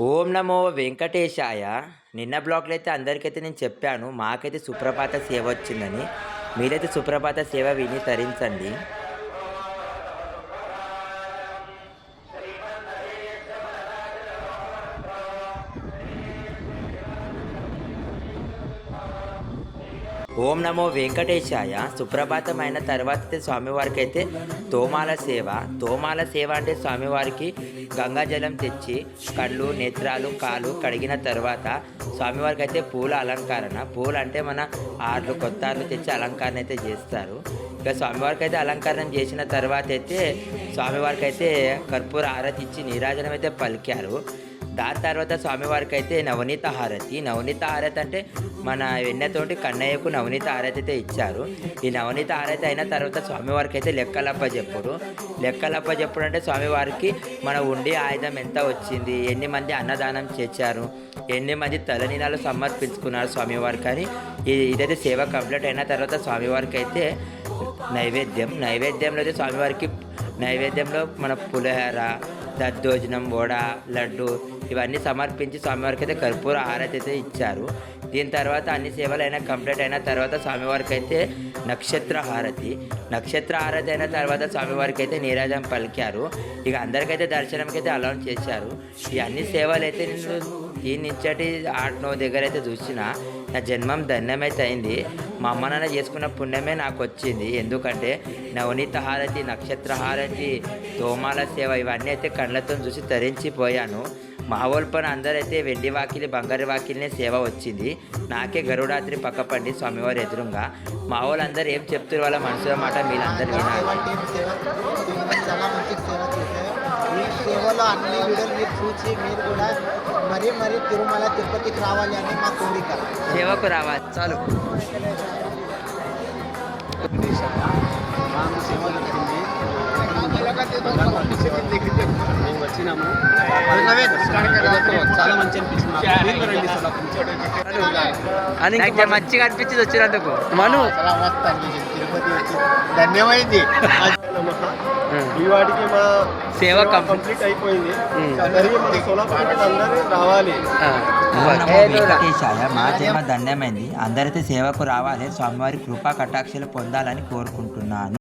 ఓం నమో వెంకటేశాయ. నిన్న బ్లాగ్‌లో అయితే అందరికైతే నేను చెప్పాను. మాకైతే సుప్రభాత సేవ వచ్చిందని. మీరైతే సుప్రభాత సేవ విని తరించండి. ఓం నమో వెంకటేశాయ. సుప్రభాతమైన తర్వాత స్వామివారికి అయితే తోమాల సేవ. తోమాల సేవ అంటే స్వామివారికి గంగాజలం తెచ్చి కళ్ళు నేత్రాలు కాలు కడిగిన తర్వాత స్వామివారికి అయితే పూల అలంకరణ. పూలు అంటే మన ఆర్లు కొత్త ఆర్లు తెచ్చి అలంకరణ అయితే చేస్తారు. ఇక స్వామివారికి అయితే అలంకరణ చేసిన తర్వాత అయితే స్వామివారికి అయితే కర్పూర హారతి ఇచ్చి నీరాజనం అయితే పలికారు. దాని తర్వాత స్వామివారికి అయితే నవనీత హారతి. నవనీత హారతి అంటే మన వెన్నెతోటి కన్నయ్యకు నవనీత హారతి అయితే ఇచ్చారు. ఈ నవనీత హారతి అయిన తర్వాత స్వామివారికి అయితే లెక్కలప్ప చెప్పుడు. లెక్కలప్ప చెప్పుడు అంటే స్వామివారికి మన ఉండి ఆయుధం ఎంత వచ్చింది, ఎన్ని మంది అన్నదానం చేశారు, ఎన్ని మంది తలనీలాలు సమర్పించుకున్నారు స్వామివారికి అని. ఇదైతే సేవ కంప్లీట్ అయిన తర్వాత స్వామివారికి అయితే నైవేద్యంలో అయితే స్వామివారికి నైవేద్యంలో మన పులిహోర, దద్దోజనం, వడ, లడ్డు ఇవన్నీ సమర్పించి స్వామివారికి అయితే కర్పూర హారతి అయితే ఇచ్చారు. దీని తర్వాత అన్ని సేవలు అయినా కంప్లీట్ అయిన తర్వాత స్వామివారికి అయితే నక్షత్ర హారతి అయిన తర్వాత స్వామివారికి అయితే నీరాజనం పలికారు. ఇక అందరికైతే దర్శనంకి అయితే అలౌన్ చేశారు. ఈ అన్ని సేవలు అయితే నేను దీని నుంచటి 8-9 దగ్గర అయితే చూసిన నా జన్మం ధన్యమైతే అయింది. మా అమ్మ నాన్న చేసుకున్న పుణ్యమే నాకు వచ్చింది. ఎందుకంటే నవనీత హారతి, నక్షత్ర హారతి, తోమాల సేవ ఇవన్నీ అయితే కళ్ళతో చూసి తరించిపోయాను. మా వాళ్ళ పని అందరైతే వెండి వాకిలి బంగారు వాకిలినే సేవ వచ్చింది. నాకే గరుడాత్రి పక్కపండి స్వామివారి ఎదురుగా. మా వాళ్ళందరూ ఏం చెప్తారు వాళ్ళ మనసులో మాట మీరందరూ వినాలి. చాలా మంచి సేవ చేశారు. ఈ సేవలో అన్ని వీడియోలు మీరు చూసి మీరు కూడా మరీ తిరుమల తిరుపతికి రావాలి అని మా కోరిక. సేవకు రావాలి చాలు. మేము వచ్చినాము, చాలా మంచి అనిపించింది. మంచిగా అనిపించింది వచ్చినందుకు. మను తిరుపతి వచ్చి ధన్యమైంది. ఈ వాటికి మా సేవ కంప్లీట్ అయిపోయింది. అందరూ రావాలి. మా జన్మ ధన్యమైంది. అందరైతే సేవకు రావాలి. స్వామివారి కృపా కటాక్షలు పొందాలని కోరుకుంటున్నాను.